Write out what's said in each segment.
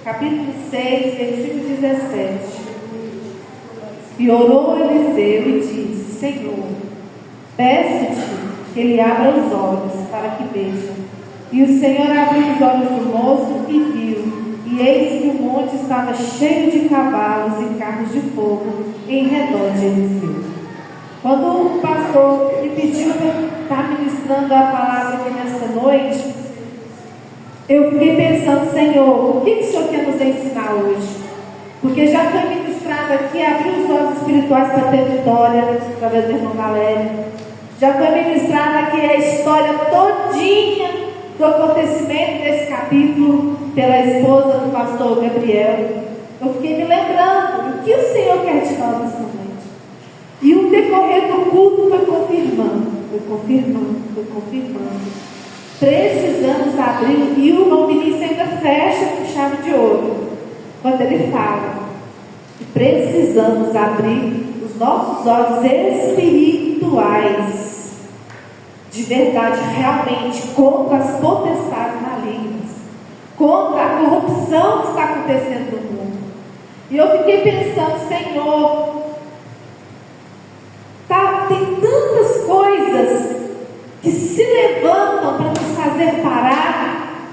capítulo 6, versículo 17. E orou Eliseu e disse: Senhor, peço-te que ele abra os olhos para que veja. E o Senhor abriu os olhos do moço e viu. E eis que o monte estava cheio de cavalos e carros de fogo em redor de Eliseu. Quando o pastor me pediu para estar ministrando a palavra aqui nesta noite, eu fiquei pensando: Senhor, o que o Senhor quer nos ensinar hoje? Porque já foi ministrado aqui, abrir os olhos espirituais para ter vitória, através do irmão Valério. Já foi ministrado aqui a história todinha do acontecimento desse capítulo pela esposa do pastor Gabriel. Eu fiquei me lembrando o que o Senhor quer de nós nessa noite. E o decorrer do culto foi confirmando. Precisamos abrir, e o irmão Vinícius ainda fecha com chave de ouro, quando ele fala que precisamos abrir os nossos olhos espirituais, de verdade, realmente, contra as potestades malignas, contra a corrupção que está acontecendo no mundo. E eu fiquei pensando: Senhor, tem tantas coisas que se levantam para nos fazer parar,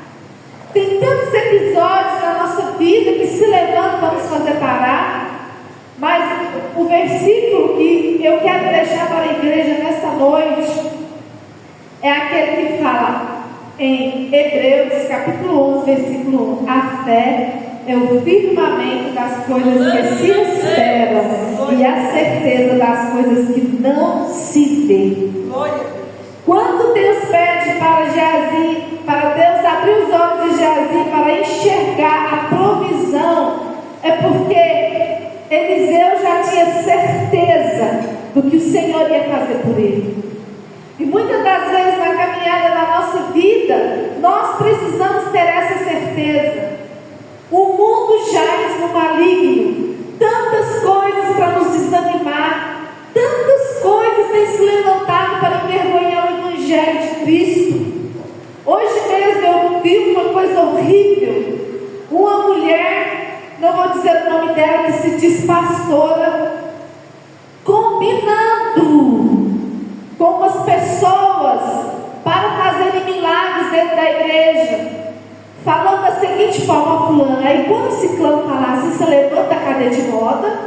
tem tantos episódios na nossa vida que se levantam para nos fazer parar, mas o versículo que eu quero deixar para a igreja nesta noite é aquele que fala em Hebreus capítulo 11, versículo 1: a fé é o firmamento das coisas que se esperam e a certeza das coisas que não se vê. Quando Deus pede para Deus abrir os olhos de Geazi para enxergar a provisão, é porque Eliseu já tinha certeza do que o Senhor ia fazer por ele. E muitas das vezes na caminhada da nossa vida, nós precisamos ter essa certeza. O mundo jaz no maligno, tantas coisas para nos desanimar, tantas coisas têm se levantado para envergonhar o Evangelho de Cristo. Hoje mesmo eu vi uma coisa horrível. Uma mulher, não vou dizer o nome dela, que se diz pastora, combinando com umas pessoas para fazerem milagres dentro da igreja, falando da seguinte forma: fulano, aí quando ciclano falar assim, você levanta a cadeira de roda,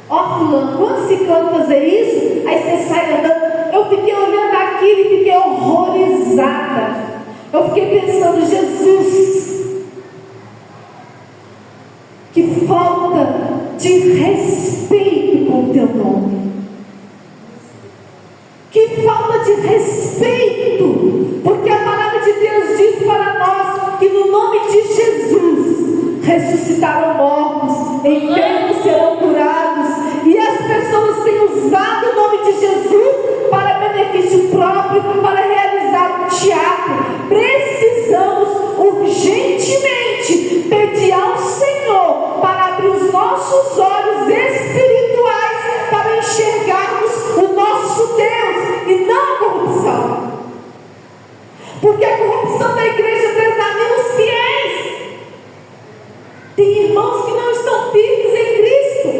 ó fulano, quando ciclano fazer isso, aí você sai andando. Eu fiquei olhando aquilo e fiquei horrorizada. Eu fiquei pensando: Jesus, que falta de respeito com o teu nome, que falta de respeito, porque a palavra de Deus diz para nós que no nome de Jesus ressuscitaram mortos, enfermos serão curados, e as pessoas têm usado o nome de Jesus para benefício próprio, para realizar um teatro. Precisamos urgentemente pedir ao Senhor para abrir os nossos olhos espirituais para enxergarmos o nosso Deus e não a corrupção, porque a corrupção da igreja desanima os fiéis. Tem irmãos que não estão firmes em Cristo,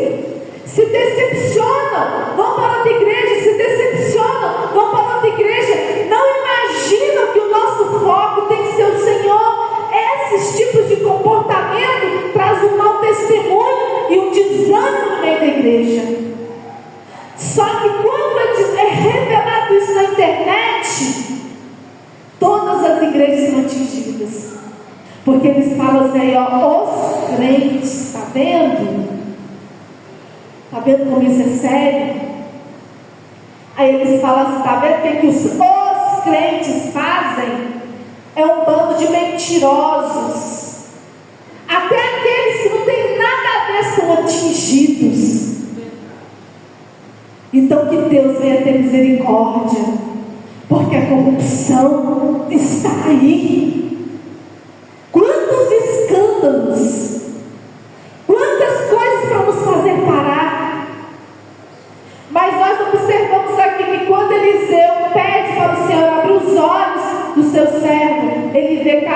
se decepcionam, vão para outra igreja, se decepcionam, vão para outra igreja, não imaginam que o nosso foco tem que ser o Senhor. Esses tipos de comportamento traz um mau testemunho e um desânimo no meio da igreja. Só que quando é revelado isso na internet, todas as igrejas são atingidas, porque eles falam assim: ó, os crentes, está vendo? Está vendo como isso é sério? Aí eles falam assim: está vendo o que os crentes fazem? É um bando de mentirosos. Até aqueles que não têm nada a ver são atingidos. Então que Deus venha ter misericórdia, porque a corrupção está aí. Quantos escândalos, quantas coisas para nos fazer parar. Mas nós observamos aqui que quando Eliseu pede para o Senhor abrir os olhos do seu servo, ele vê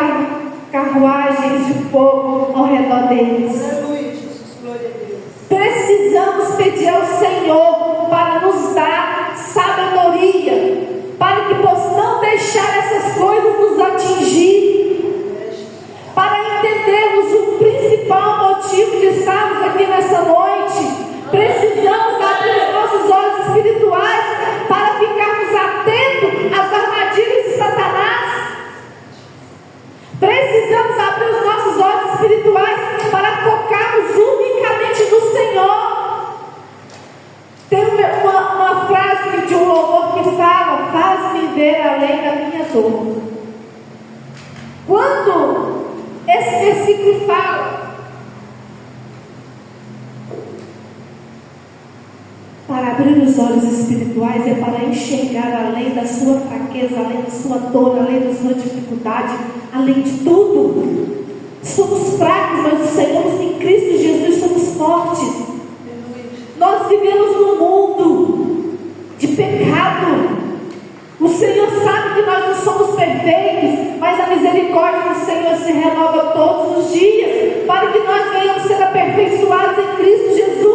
carruagens de fogo ao redor redor deles. Aleluia, Jesus. Glória a Deus. Precisamos pedir ao Senhor para nos dar sabedoria, para que possamos não deixar essas coisas nos atingir, para entendermos o principal motivo de estarmos aqui nessa noite. Precisamos abrir os nossos olhos espirituais para ficarmos atentos às armadilhas de Satanás. Precisamos abrir os nossos olhos espirituais para focarmos unicamente no Senhor. Tem uma frase de um louvor que fala: faz-me ver além da minha dor. Quando esse versículo fala para abrir os olhos espirituais, é para enxergar além da sua fraqueza, além da sua dor, além da sua dificuldade, além de tudo. Somos fracos, mas o Senhor, em Cristo Jesus, somos fortes. Nós vivemos num mundo de pecado. O Senhor sabe que nós não somos perfeitos, mas a misericórdia do Senhor se renova todos os dias, para que nós venhamos ser aperfeiçoados em Cristo Jesus.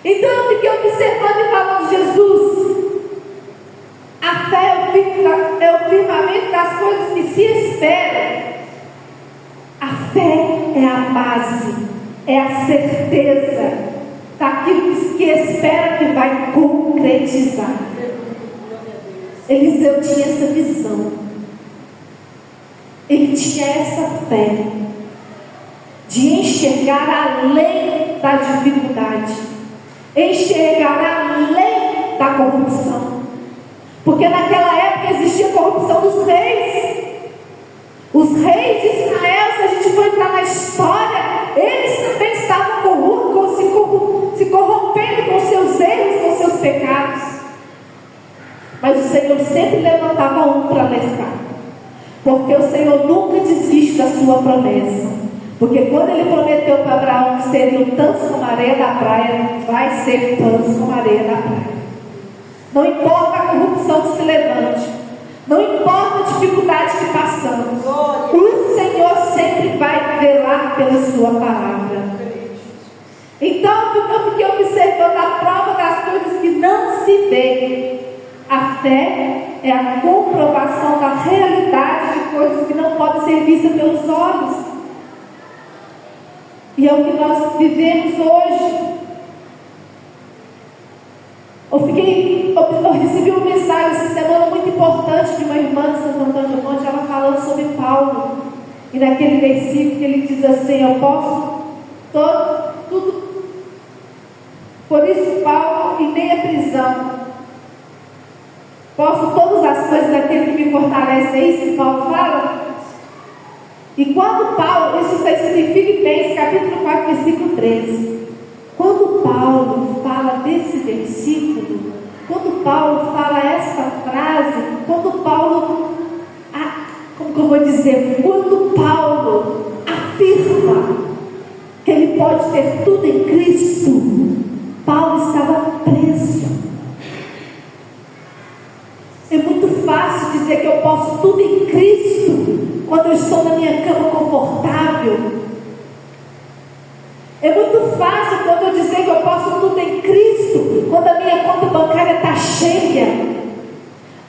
Então eu fiquei observando e falando: Jesus, a fé é o firmamento das coisas que se esperam. A fé é a base, é a certeza daquilo que espera que vai concretizar. Eliseu tinha essa visão, ele tinha essa fé de enxergar além da dificuldade, enxergar além da corrupção, porque naquela época existia corrupção dos reis. Os reis de Israel, se a gente for entrar na história, eles também estavam se corrompendo com seus erros, com seus pecados. Mas o Senhor sempre levantava um para alertar, porque o Senhor nunca desiste da sua promessa. Porque quando Ele prometeu para Abraão que seriam tantos como a areia da praia, vai ser tantos como a areia da praia. Não importa a corrupção que se levante, não importa a dificuldade que passamos, o Senhor sempre vai velar pela sua palavra. Então eu fiquei observando a prova das coisas que não se vê. A fé é a comprovação da realidade de coisas que não podem ser vistas pelos olhos. E é o que nós vivemos hoje. Eu recebi uma mensagem essa semana muito importante de uma irmã de Santo Antônio do Monte, ela falando sobre Paulo. E naquele versículo que ele diz assim: eu posso tudo. Por isso, Paulo, em meia prisão, posso todas as coisas daquele que me fortalece. É isso que Paulo fala? E quando Paulo, isso está escrito em Filipenses, capítulo 4, versículo 13. Quando Paulo fala desse versículo, quando Paulo fala esta frase, quando Paulo, como que eu vou dizer? Quando Paulo afirma que ele pode ter tudo em Cristo, Paulo estava preso. É muito fácil dizer que eu posso tudo em Cristo quando eu estou na minha cama confortável. É muito fácil quando eu dizer que eu posso tudo em Cristo quando a minha conta bancária está cheia.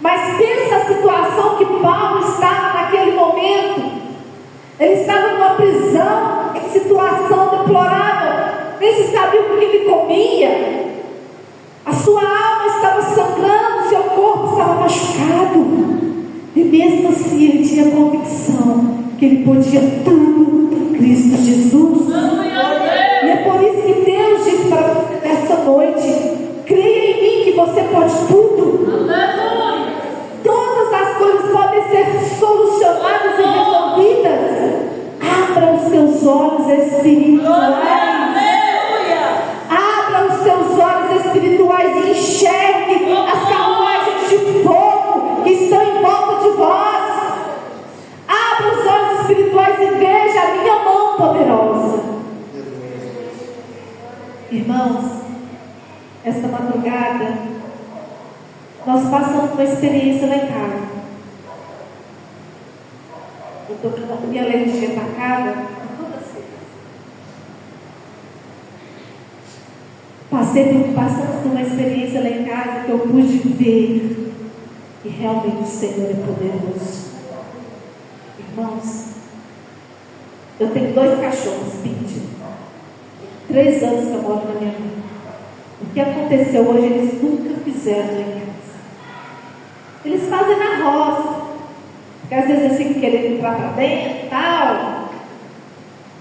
Mas pensa a situação que Paulo estava naquele momento. Ele estava numa prisão, em situação deplorável. Nem se sabia o que ele comia. A sua alma estava sangrando, seu corpo estava machucado. E mesmo assim ele tinha convicção que ele podia tudo em Cristo Jesus. E é por isso que Deus diz para você nessa noite: creia em mim que você pode tudo. Todas as coisas podem ser solucionadas e resolvidas. Abra os seus olhos espirituais. Abra os seus olhos espirituais e enxergue as carruagens de fogo que estão em volta de vós. Abra os olhos espirituais e veja a minha mão poderosa. Irmãos, esta madrugada nós passamos uma experiência lá em casa. Eu estou com a minha alergia atacada passamos por uma experiência lá em casa que eu pude ver que realmente o Senhor é poderoso. Irmãos, eu tenho 2 cachorros, Pitty. 3 anos que eu moro na minha mãe. O que aconteceu hoje, eles nunca fizeram lá em casa. Eles fazem na roça. Porque às vezes eles ficam querendo entrar para dentro e tal.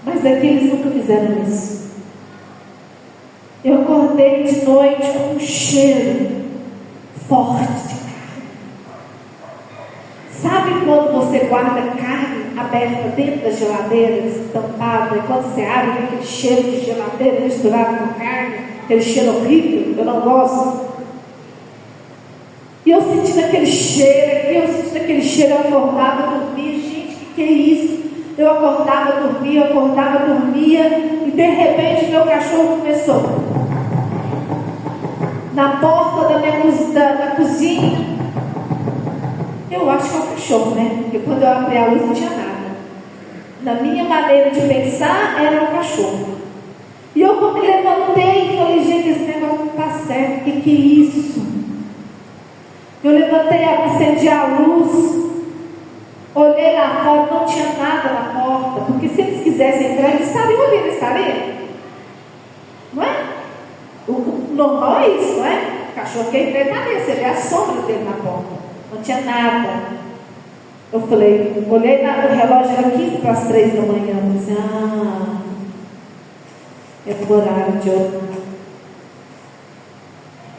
Mas aqui eles nunca fizeram isso. Eu acordei de noite com um cheiro forte de carne. Sabe quando você guarda carne aberta dentro da geladeira, estampada, e quando você abre aquele cheiro de geladeira misturado com carne, aquele cheiro horrível, eu não gosto. E eu sentindo aquele cheiro, eu acordava, dormia, gente, que é isso? Eu acordava, dormia, e de repente meu cachorro começou na porta da cozinha. Eu acho que é o cachorro, né? Porque quando eu abri a luz não tinha nada. Na minha maneira de pensar, era o cachorro. E eu me levantei e falei, gente, esse negócio não está certo, o que é isso? Eu levantei, acendi a luz, olhei lá fora, não tinha nada na porta, porque se eles quisessem entrar, eles estariam ali, não estariam? Não é? O normal é isso, não é? O cachorro quer entrar ali, você vê a sombra dele na porta, não tinha nada. Eu falei, olhei o relógio, era 15 para as 3 da manhã, eu disse, é o horário de orar.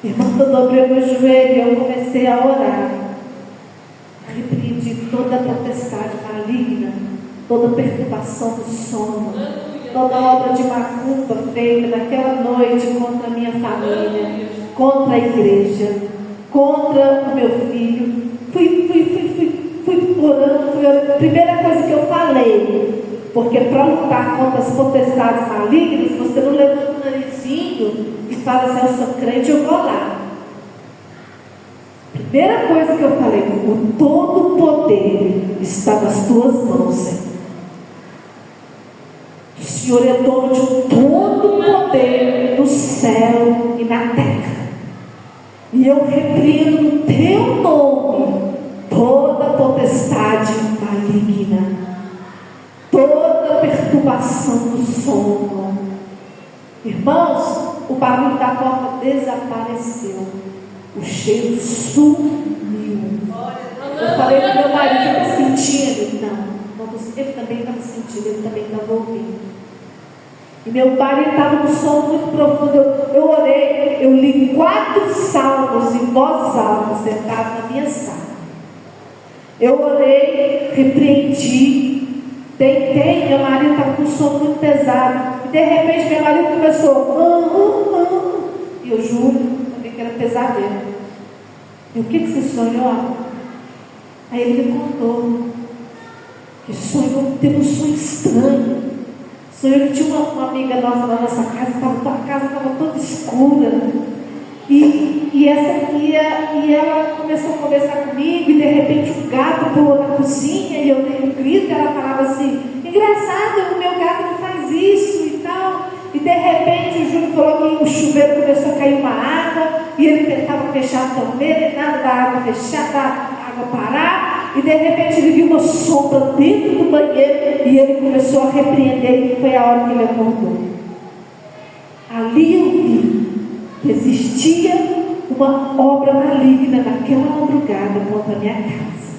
Irmão, eu dobrei meu joelho e eu comecei a orar. Repreendi toda a potestade maligna, toda a perturbação do sono, toda a obra de macumba feita naquela noite contra a minha família, contra a igreja, contra o meu filho. Fui orando. Primeira coisa que eu falei, porque para lutar contra as potestades malignas, você não levanta o narizinho e fala assim, eu sou crente, eu vou lá. Primeira coisa que eu falei, o todo poder está nas tuas mãos, Senhor. O Senhor é dono de todo poder no céu e na terra. E eu repreendo no teu nome toda potestade maligna, toda perturbação do sono. Irmãos, o barulho da porta desapareceu, o cheiro sumiu. Eu falei para o meu marido, estava sentindo? Não, ele também estava sentindo, ele também estava ouvindo. E meu marido estava com sono muito profundo. Eu orei, eu li 4 salmos em voz alta, sentado na minha sala. Eu orei, repreendi, deitei, meu marido estava com sono muito pesado. E de repente meu marido começou, e eu juro, eu que era pesadelo. E o que você sonhou? Aí ele me contou que teve um sonho estranho. Sonhou que tinha uma amiga nossa na nossa casa, a casa estava toda escura. E ela começou a conversar comigo, e de repente um gato pulou na cozinha, e eu dei um grito, e ela falava assim, engraçado, o meu gato não faz isso e tal. E de repente o Júlio falou que o chuveiro começou a cair uma água, e ele tentava fechar a torneira, e nada da água fechar, da água parar, e de repente ele viu uma sombra dentro do banheiro, e ele começou a repreender, e foi a hora que ele acordou. Ali eu vi que existia uma obra maligna naquela madrugada contra a minha casa.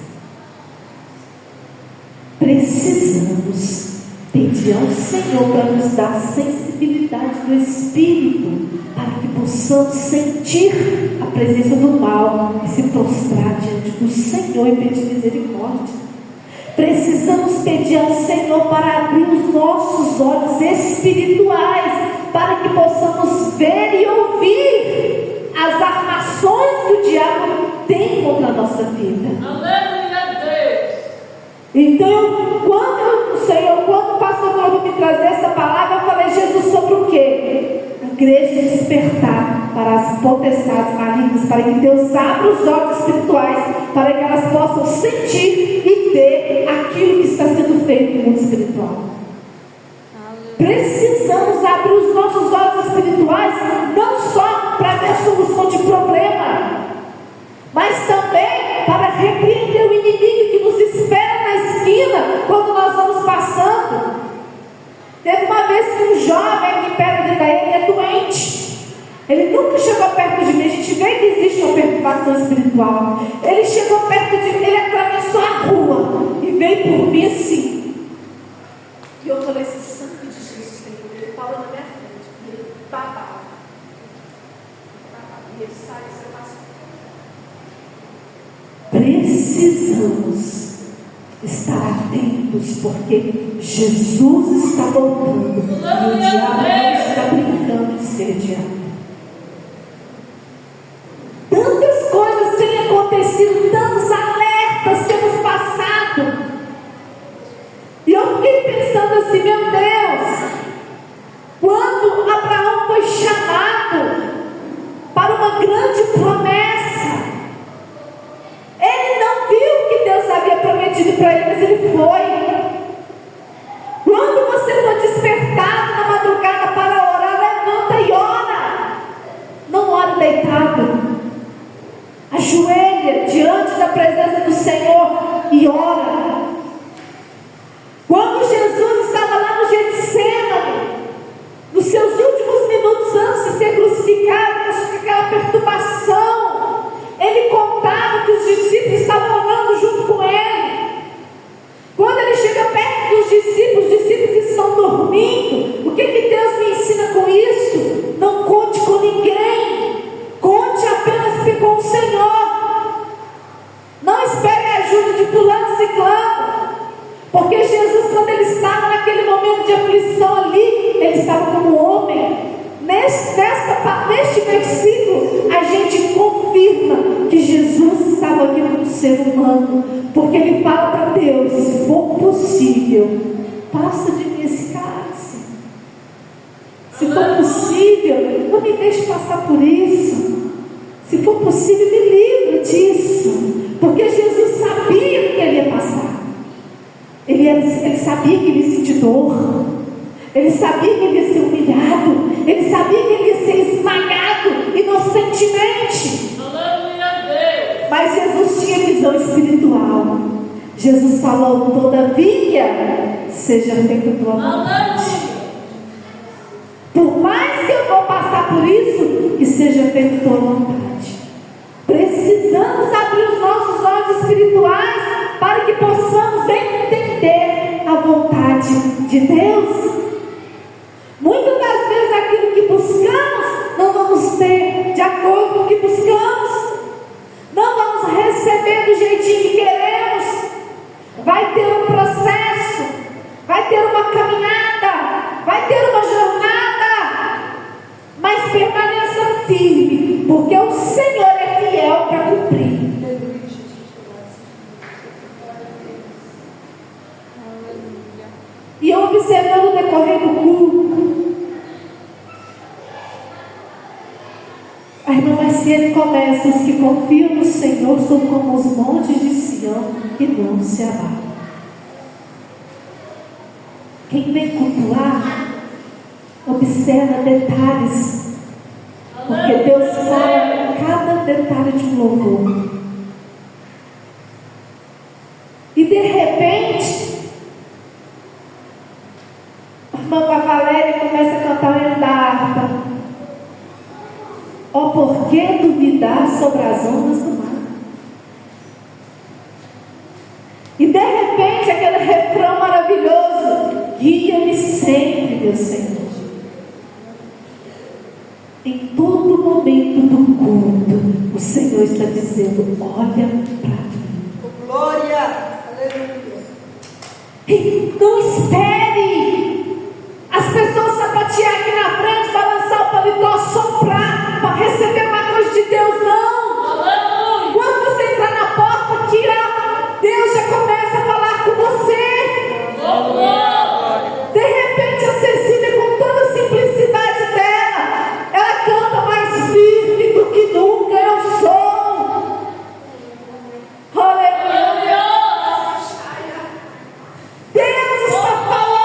Precisamos pedir ao Senhor para nos dar a sensibilidade do Espírito, para que possamos sentir a presença do mal e se prostrar diante do Senhor e pedir misericórdia. Precisamos pedir ao Senhor para abrir os nossos olhos espirituais, para que possamos ver e ouvir as armações que o diabo tem contra a nossa vida. Então, quando o pastor falou me trazer essa palavra, eu falei, Jesus, sobre o quê? A igreja despertar para as potestades malignas, para que Deus abra os olhos espirituais, para que elas possam sentir e ver aquilo que está sendo feito no mundo espiritual. Precisamos abrir os nossos olhos espirituais, não só para ver a solução de problema, mas também para repreender o inimigo que nos espera na esquina quando nós vamos passando. Teve uma vez que um jovem aqui perto de daí, ele é doente. Ele nunca chegou perto de mim. A gente vê que existe uma perturbação espiritual. Ele chegou perto de mim, ele atravessou a rua e veio por mim assim. E eu falei assim: sangue de Jesus tem poder. Ele parou na minha frente. E ele babava. E ele saiu e você passou. Precisamos estar atentos, porque Jesus está voltando e o diabo não está brincando de ser diabo. Tantas coisas têm acontecido, tantos alertas temos passado, e eu fiquei pensando assim: meu Deus, quando Abraão foi chamado para uma grande promessa, ele não viu o que Deus havia prometido para ele, mas ele foi. Quando você for despertado na madrugada para orar, levanta e ora. Não ore deitado. Ajoelha diante da presença do Senhor e ora. Quando Jesus estava lá no Getsêmani, nos seus últimos minutos antes de ser crucificado, com aquela perturbação, ele contava que os discípulos estavam orando junto com ele. Quando ele chega perto dos discípulos, os discípulos estão dormindo. O que Deus me ensina com isso? Não conte com ninguém, conte apenas com o Senhor. Não espere a ajuda de fulano e ciclano, porque Jesus, quando ele estava naquele momento de aflição ali, ele estava como homem. Neste versículo, a gente confirma que Jesus estava aqui como ser humano, porque ele fala para Deus: se for possível, passa de mim esse cálice. Se for possível, não me deixe passar por isso. Se for possível, me livre disso, porque Jesus sabia o que ele ia passar. Ele sabia que ele ia sentir dor, ele sabia que ele ia ser humilhado, ele sabia que ele ia ser esmagado inocentemente. Mas Jesus tinha visão espiritual. Jesus falou: todavia, seja feita a tua vontade. Por mais que eu vou passar por isso, que seja feita a tua vontade. Precisamos abrir os nossos olhos espirituais para que possamos entender a vontade de Deus. Muitas das vezes aquilo que buscamos, não vamos ter de acordo com o que buscamos. Não vamos receber do jeitinho que queremos. Vai ter um processo, vai ter uma caminhada, vai ter uma jornada. Mas permaneça firme, porque o Senhor é fiel para cumprir. E eu observando o decorrer do culto, a irmã Marciane começa: os que confiam no Senhor são como os montes de Sião que não se abalam. Quem vem cultuar, observa detalhes, porque Deus fala cada detalhe de um louvor. E de repente, a irmã Valéria começa a cantar o hino da harpa. Ó, por que duvidar sobre as ondas do mar? E de repente, aquele refrão maravilhoso: guia-me sempre, meu Senhor. Em todo momento do culto, o Senhor está dizendo: olha para mim. Glória, aleluia. E não espere as pessoas sapatear aqui na frente, balançar o paletó, soprar para receber uma coisa de Deus. Não. Aleluia. Quando você entrar na porta aqui, ó, Deus já começa a falar com você. Aleluia. De repente, a Cecília, com toda a simplicidade dela, ela canta mais firme do que nunca: eu sou. Aleluia. Deus está falando.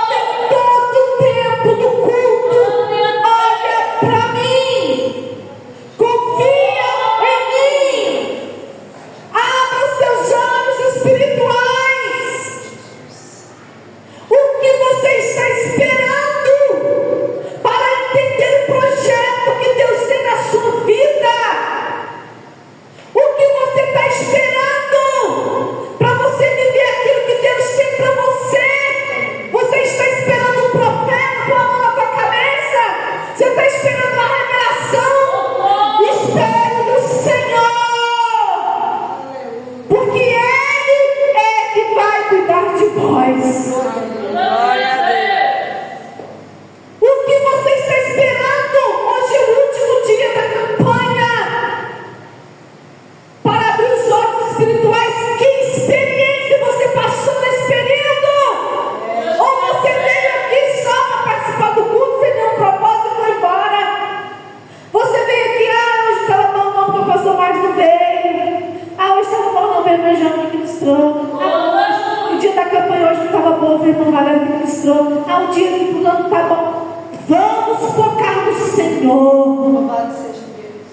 ministrou. Ah, o dia que fulano tá bom. Vamos focar no Senhor. Louvado seja Deus.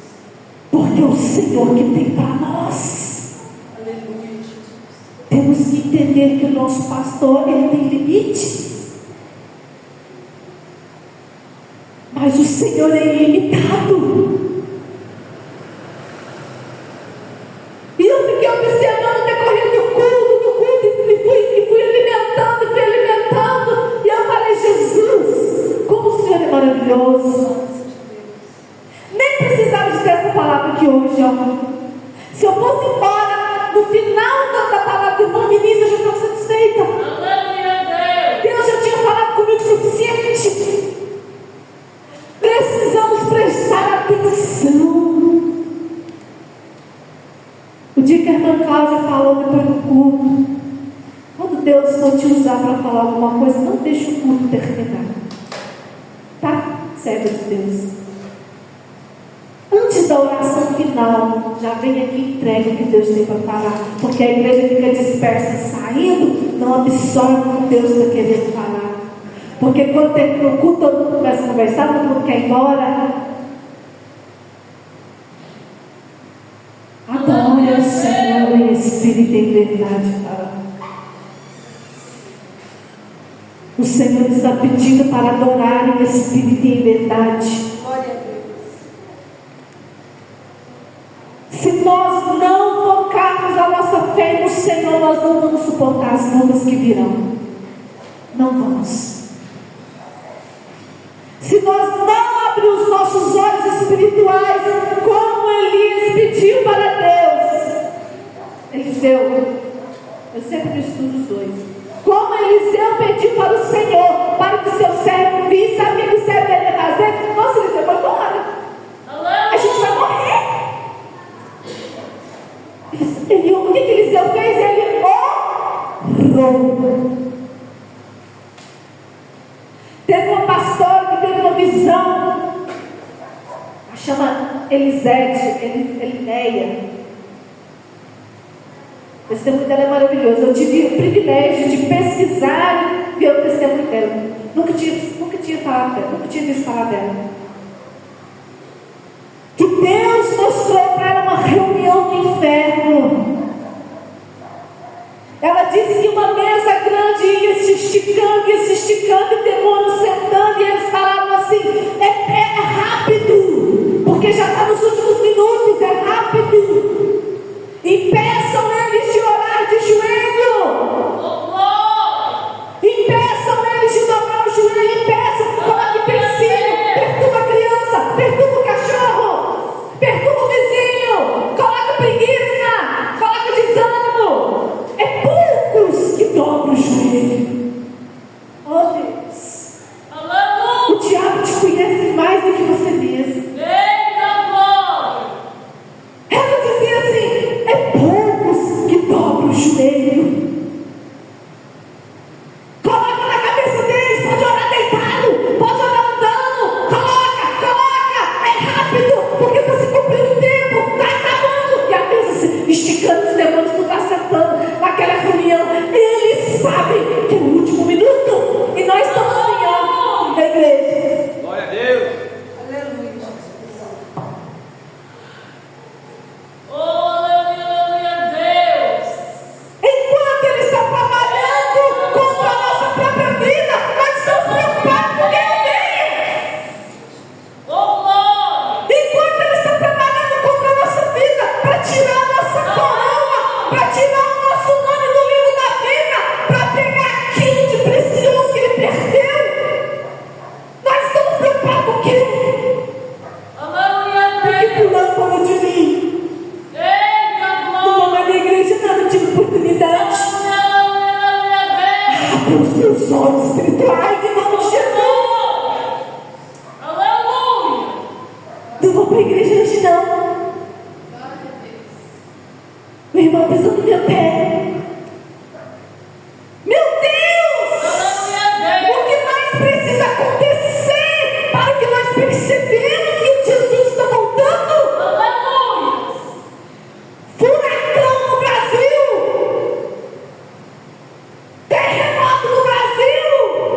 Porque é o Senhor que tem para nós. Aleluia, Jesus. Temos que entender que o nosso pastor, ele tem limites. Mas o Senhor é ilimitado. E eu fiquei observando o decorrer do culto, e fui alimentando. E eu falei, Jesus, como o Senhor é maravilhoso. Nem precisava de ter essa palavra aqui hoje, ó. Se eu fosse embora, no final da palavra do irmão Vinícius, eu já estou satisfeita. Deus já tinha falado comigo o suficiente. Precisamos prestar atenção. O dia que a irmã Cláudia falou depois do culto, quando Deus for te usar para falar alguma coisa, não deixe o culto terminar. Tá? Serva de Deus. Antes da oração final, já vem aqui e entrega o que Deus tem para falar. Porque a igreja fica dispersa saindo, não absorve o que Deus está querendo falar. Porque quando termina o culto, todo mundo começa a conversar, todo mundo quer ir embora. Adore ao Senhor em espírito e em verdade. O Senhor está pedindo para adorar em espírito e em verdade. Glória a Deus. Se nós não focarmos a nossa fé no Senhor, nós não vamos suportar as lutas que virão. Não vamos. Se nós não abrirmos os nossos olhos espirituais, como Elias pediu para Deus, Eliseu, eu sempre estudo os dois. Como Eliseu pediu para o Senhor, para que seu servo visse, sabe o que aquele servo ia fazer? Nossa, Eliseu, vai embora. A gente vai morrer. O que Eliseu fez? Ele orou. Teve uma pastora que teve uma visão, chama Elisete, Elineia. O testemunho dela é maravilhoso. Eu tive o privilégio de pesquisar e ver o testemunho dela. Nunca tinha visto falar dela. Que Deus mostrou para ela uma reunião no inferno. Ela disse que uma mesa grande ia se esticando, e demônios sentando, e eles falavam assim: é rápido, porque já está nos últimos minutos, é rápido. Impeçam eles de orar de joelho. Impeçam eles de dobrar o joelho. Impeçam, coloque pensinho, perturba a criança, perturba o cachorro, perturba o vizinho, coloca preguiça, coloca desânimo. É poucos que dobram o joelho. Oh Deus, o diabo te conhece mais do que você mesmo. Ela dizia assim: é poucos que dobram o joelho. Coloca na cabeça deles, pode orar deitado, pode orar andando, coloca, é rápido, porque está se cumprindo o tempo, está acabando. E a mesa se esticando, os demônios não está sentando naquela reunião. Eles sabem que é o último minuto, e nós estamos assim, ó, na igreja. Glória a Deus. Aleluia, Jesus. Enquanto eles estão trabalhando contra a nossa própria vida, nós estamos preocupados com quem vem. Enquanto eles estão trabalhando contra a nossa vida, para tirar a nossa coroa, para tirar o nosso nome do livro da vida, para pegar aquilo de precioso que ele perdeu, nós estamos preocupados com quem? Porque fulano falou de mim. No nome da igreja não tive oportunidade. Abra os seus olhos espirituais em nome de Jesus. Não vou para a igreja hoje não. Meu irmão pisou no meu pé. Meu Deus! O que mais precisa acontecer para que nós percebemos que Jesus está voltando? Furacão no Brasil! Terremoto no Brasil!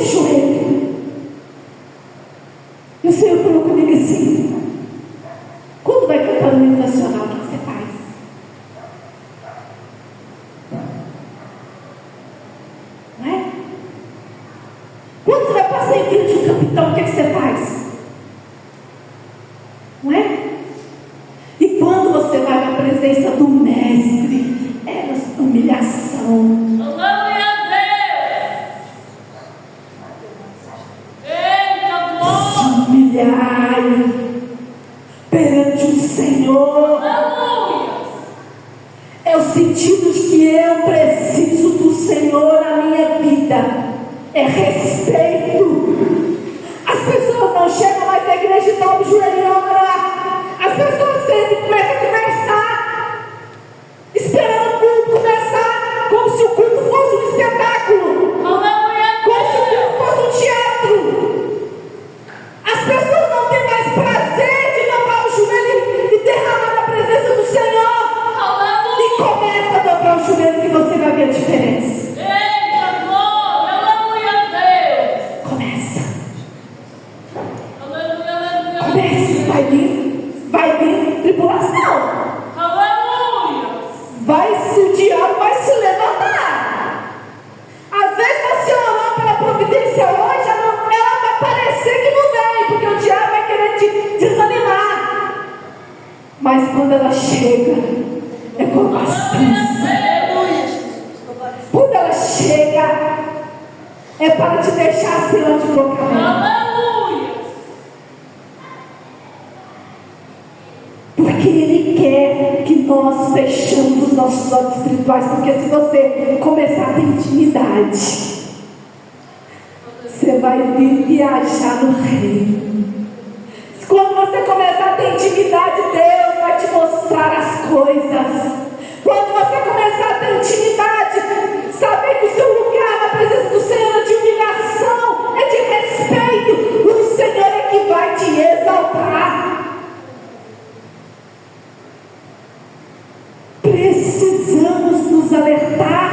de joelho. E o Senhor falou comigo assim: quando vai cantar no hino nacional, o que você faz? Não é? Quando você vai passar em frente de um capitão, o que você faz? Não é? E quando você vai na presença do mestre, é humilhação. Glória a Deus. Eita, glória. Se humilhar perante o Senhor. Aleluia. É o sentido de que eu preciso do Senhor na minha vida. É respeito. As pessoas não chegam mais na igreja e dão o joelho lá. As pessoas sempre começam a conversar, esperando o culto começar, como se o culto fosse um espetáculo, Aleluia. como se o culto fosse um teatro. As pessoas não têm mais prazer de dobrar o joelho e derramar na presença do Senhor. Aleluia. E começa a dobrar o joelho que você vai ver a diferença. Eita, glória. Aleluia a Deus. Começa. Aleluia. Comece, vai vir tribulação. Aleluia. O diabo vai se levantar. Às vezes você orou pela providência hoje, ela vai parecer que não vem, porque o diabo vai querer te desanimar. Mas quando ela chega, é com bastância. Aleluia, Jesus. Quando ela chega, é para te deixar assim onde colocar. Aleluia. Porque Ele quer que nós fechemos os nossos olhos espirituais. Porque se você começar a ter intimidade, você vai viajar no reino. Quando você começar a ter intimidade, Deus vai te mostrar as coisas. Quando você começar a ter intimidade, saber que o seu lugar na presença do Senhor é de humilhação, é de respeito, o Senhor é que vai te exaltar. Precisamos nos alertar.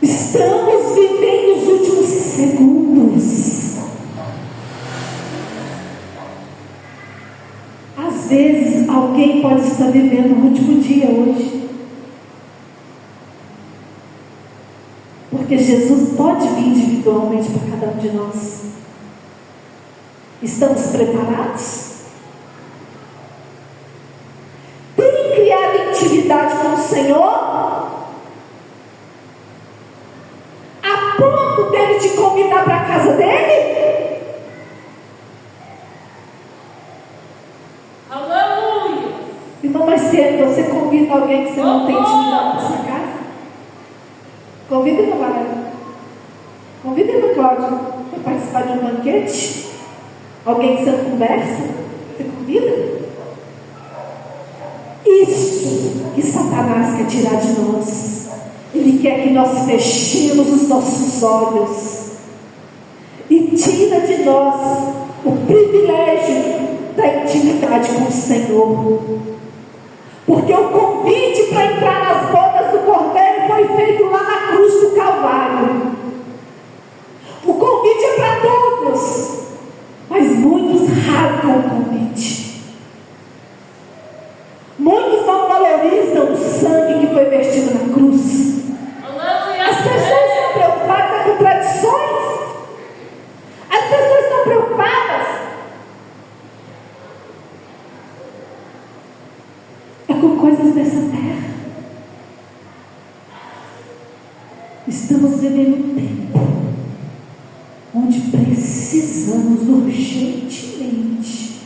Estamos vivendo os últimos segundos. Às vezes alguém pode estar vivendo o último dia hoje. Porque Jesus pode vir individualmente para cada um de nós. Estamos preparados? Tem criado intimidade com o Senhor? A ponto dele te convidar para a casa dele? Aleluia. Irmão, mas se você convida alguém que você não tem intimidade na sua casa? Convida ele, Maria. Convida ele, Cláudio, para participar de um banquete? Alguém que você não conversa? Você convida? Isso que Satanás quer tirar de nós. Ele quer que nós fechemos os nossos olhos e tira de nós o privilégio da intimidade com o Senhor. Porque o convite para entrar nas bodas do Cordeiro foi feito lá na cruz do Calvário. O convite é para todos, mas muitos rasgam o convite. Muitos não valorizam o sangue que foi vertido na cruz. Aleluia. As pessoas estão preocupadas com tradições. As pessoas estão preocupadas com coisas dessa terra. Estamos vivendo um tempo onde precisamos urgentemente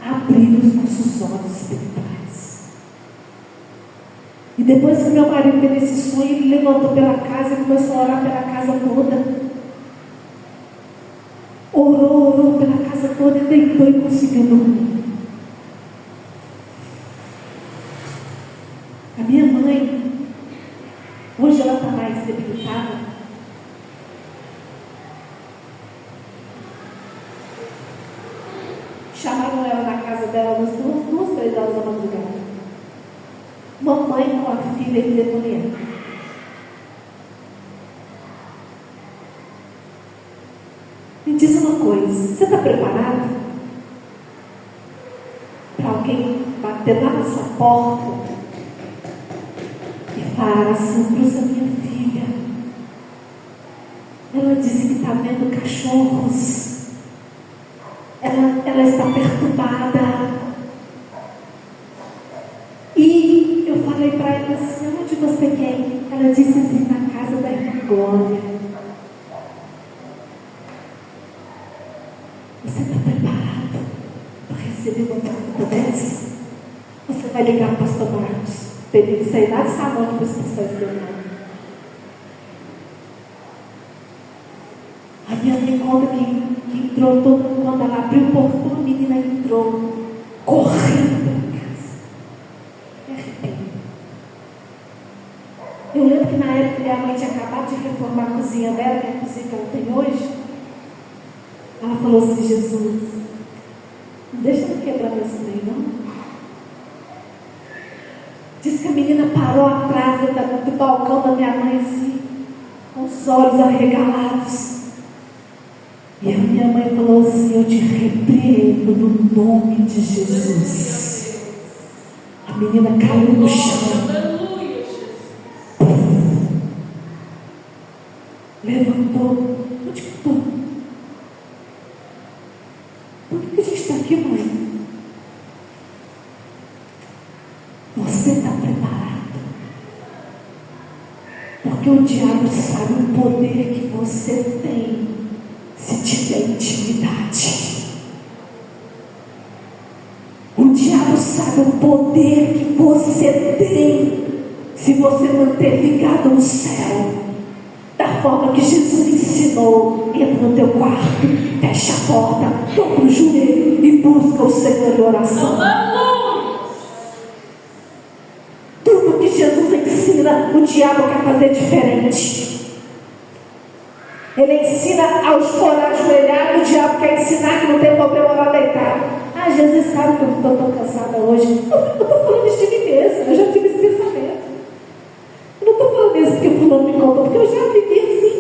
abrir os nossos olhos espirituais. E depois que meu marido teve esse sonho, ele levantou pela casa e começou a orar pela casa toda. Orou pela casa toda e deitou e conseguiu dormir. A minha mãe, hoje ela está mais debilitada. Chamaram ela na casa dela umas 2, 3 horas da madrugada. Mamãe com a filha endemoniada. coisas. Você está preparado para alguém bater lá na sua porta e falar assim: cruza minha filha, ela disse que está vendo cachorros, ela está perturbada. E eu falei para ela assim: onde você quer ir? Ela disse assim: na casa da irmã Glória. Você está preparado para receber uma pergunta dessa? Você vai ligar para o pastor Marcos, pedir que sair lá de Samanta para as pessoas dele. A minha mãe conta que entrou todo mundo, quando ela abriu o portão, a menina entrou correndo para casa. Me arrependo. Eu lembro que na época minha mãe tinha acabado de reformar a cozinha dela, que é a cozinha que ela tem hoje. Ela falou assim: Jesus, não deixa eu quebrar meu trem, não. Diz que a menina parou atrás do balcão da minha mãe assim, com os olhos arregalados. E a minha mãe falou assim: eu te repreendo no nome de Jesus. A menina caiu no chão. Aleluia, Jesus. Levantou. Onde que eu estou? Por que a gente está aqui, mãe? Você está preparado? Porque o diabo sabe o poder que você tem se tiver intimidade. O diabo sabe o poder que você tem se você manter ligado no céu. Da forma que Jesus ensinou: entra no teu quarto, fecha a porta, dobra o joelho e busca o Senhor em oração. Aleluia. Tudo que Jesus ensina, o diabo quer fazer diferente. Ele ensina a orar ajoelhado, o diabo quer ensinar que não tem problema orar deitado. Ah, Jesus sabe que eu estou tão cansada hoje. Eu estou falando isso de mim mesma, eu já tive esse pensamento. Eu não estou falando isso porque o fulano me contou, porque eu já vivi assim.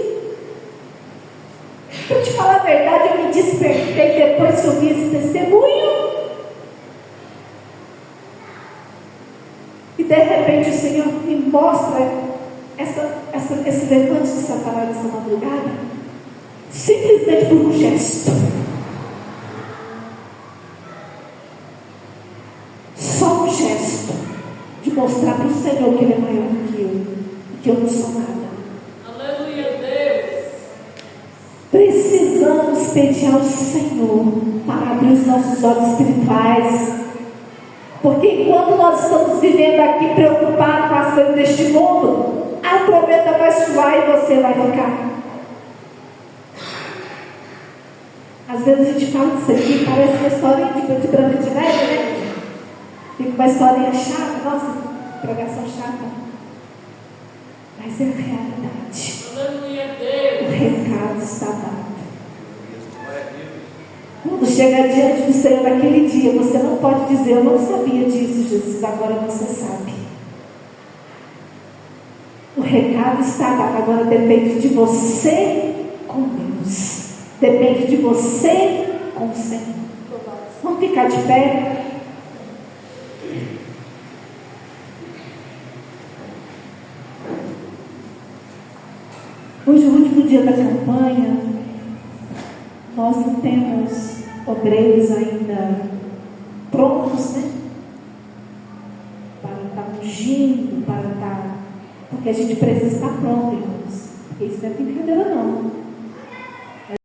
Para te falar a verdade, eu me despertei depois que eu vi esse testemunho. E de repente o Senhor me mostra esse levante de Satanás nessa madrugada, simplesmente por um gesto. Só um gesto de mostrar para o Senhor que Ele é maior do que eu, e que eu não sou nada. Aleluia, Deus. Precisamos pedir ao Senhor para abrir os nossos olhos espirituais, porque enquanto nós estamos vivendo aqui preocupados com as coisas deste mundo, a trombeta vai soar e você vai ficar. Às vezes a gente fala disso aqui, parece uma historinha de Branca de Neve, né? Fica uma historinha chata, nossa, pregação chata. Mas é a realidade. Aleluia, O Deus. recado está dado. Quando chega diante do Senhor naquele dia, você não pode dizer: eu não sabia disso, Jesus, agora você sabe. O recado está dado, agora depende de você com Deus. Depende de você com o Senhor. Vamos ficar de pé? Hoje é o último dia da campanha. Nós não temos obreiros ainda prontos, né? Para estar ungindo, para estar... Porque a gente precisa estar pronto, irmãos. Isso não é brincadeira, não.